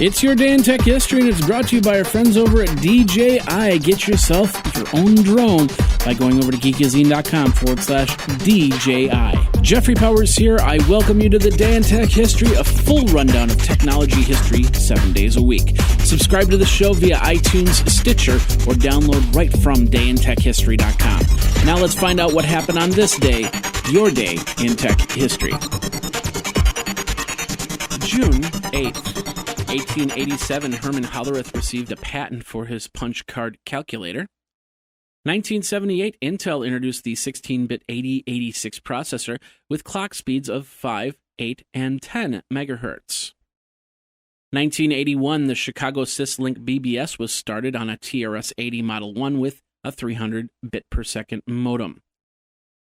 It's your day in tech history, and it's brought to you by our friends over at DJI. Get yourself your own drone by going over to geekazine.com/DJI. Jeffrey Powers here. I welcome you to the Day in Tech History, a full rundown of technology history 7 days a week. Subscribe to the show via iTunes, Stitcher, or download right from dayintechhistory.com. Now let's find out what happened on this day, your day in tech history. June 8th. 1887, Herman Hollerith received a patent for his punch card calculator. 1978, Intel introduced the 16-bit 8086 processor with clock speeds of 5, 8, and 10 megahertz. 1981, the Chicago Syslink BBS was started on a TRS-80 Model 1 with a 300-bit per second modem.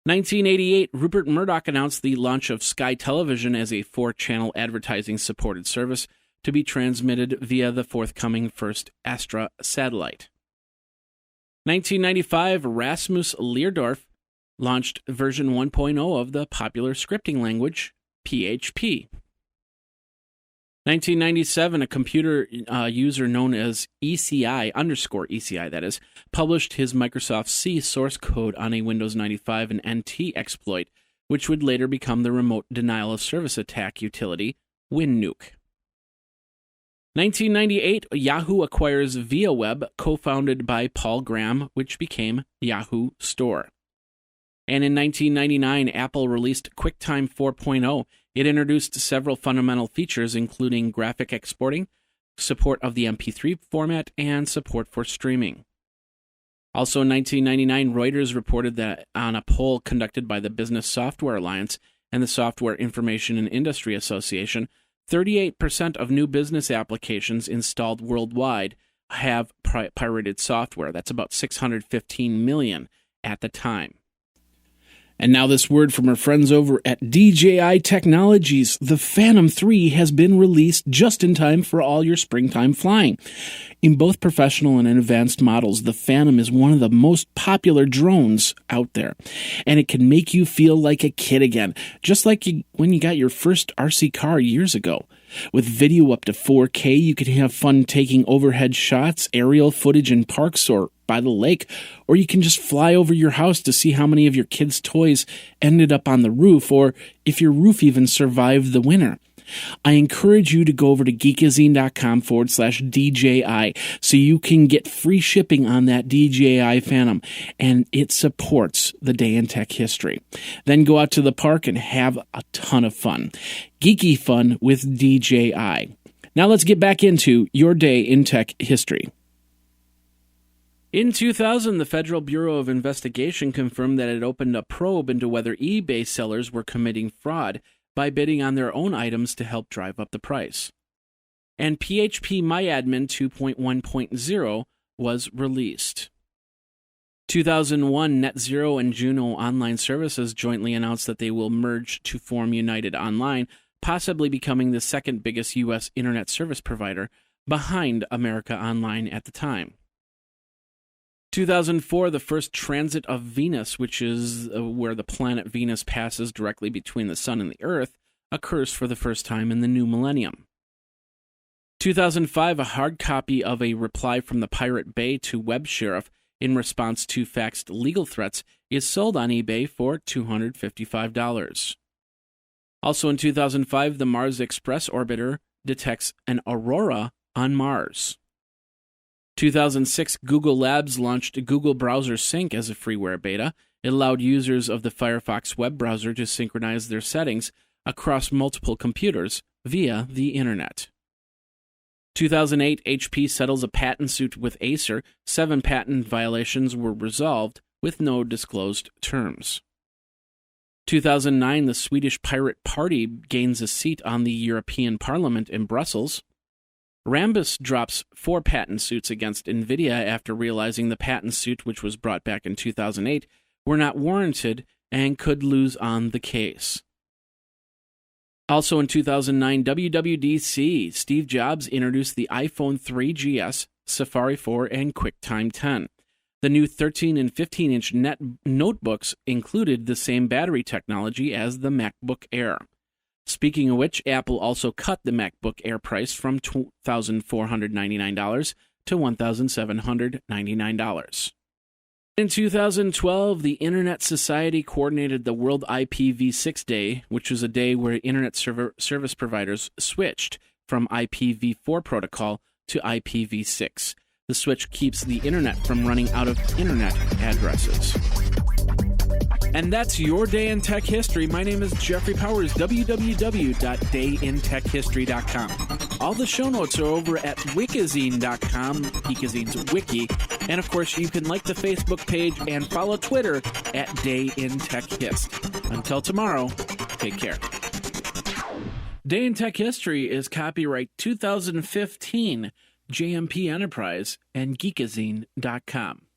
1988, Rupert Murdoch announced the launch of Sky Television as a 4-channel advertising-supported service to be transmitted via the forthcoming first Astra satellite. 1995, Rasmus Leerdorf launched version 1.0 of the popular scripting language, PHP. 1997, a computer user known as ECI_ECI, that is, published his Microsoft C source code on a Windows 95 and NT exploit, which would later become the remote denial of service attack utility, WinNuke. 1998, Yahoo acquires Viaweb, co-founded by Paul Graham, which became Yahoo Store. And in 1999, Apple released QuickTime 4.0. It introduced several fundamental features, including graphic exporting, support of the MP3 format, and support for streaming. Also in 1999, Reuters reported that on a poll conducted by the Business Software Alliance and the Software Information and Industry Association, 38% of new business applications installed worldwide have pirated software. That's about 615 million at the time. And now this word from our friends over at DJI Technologies. The Phantom 3 has been released just in time for all your springtime flying. In both professional and advanced models, the Phantom is one of the most popular drones out there. And it can make you feel like a kid again, just like when you got your first RC car years ago. With video up to 4K, you can have fun taking overhead shots, aerial footage in parks or by the lake, or you can just fly over your house to see how many of your kids' toys ended up on the roof, or if your roof even survived the winter. I encourage you to go over to geekazine.com/DJI so you can get free shipping on that DJI Phantom, and it supports the Day in Tech History. Then go out to the park and have a ton of fun. Geeky fun with DJI. Now let's get back into your Day in Tech History. In 2000, the Federal Bureau of Investigation confirmed that it opened a probe into whether eBay sellers were committing fraud by bidding on their own items to help drive up the price. And PHP MyAdmin 2.1.0 was released. 2001, NetZero and Juno online services jointly announced that they will merge to form United Online, possibly becoming the second biggest U.S. internet service provider behind America Online at the time. 2004, the first transit of Venus, which is where the planet Venus passes directly between the Sun and the Earth, occurs for the first time in the new millennium. 2005, a hard copy of a reply from the Pirate Bay to Web Sheriff in response to faxed legal threats is sold on eBay for $255. Also in 2005, the Mars Express orbiter detects an aurora on Mars. 2006, Google Labs launched Google Browser Sync as a freeware beta. It allowed users of the Firefox web browser to synchronize their settings across multiple computers via the internet. 2008, HP settles a patent suit with Acer. 7 patent violations were resolved with no disclosed terms. 2009, the Swedish Pirate Party gains a seat on the European Parliament in Brussels. Rambus drops 4 patent suits against NVIDIA after realizing the patent suit, which was brought back in 2008, were not warranted and could lose on the case. Also in 2009, WWDC, Steve Jobs introduced the iPhone 3GS, Safari 4, and QuickTime 10. The new 13 and 15-inch notebooks included the same battery technology as the MacBook Air. Speaking of which, Apple also cut the MacBook Air price from $2,499 to $1,799. In 2012, the Internet Society coordinated the World IPv6 Day, which was a day where Internet service providers switched from IPv4 protocol to IPv6. The switch keeps the Internet from running out of Internet addresses. And that's your Day in Tech History. My name is Jeffrey Powers, www.dayintechhistory.com. All the show notes are over at wikizine.com, Geekazine's wiki. And, of course, you can like the Facebook page and follow Twitter at Day in Tech Hist. Until tomorrow, take care. Day in Tech History is copyright 2015, JMP Enterprise and Geekazine.com.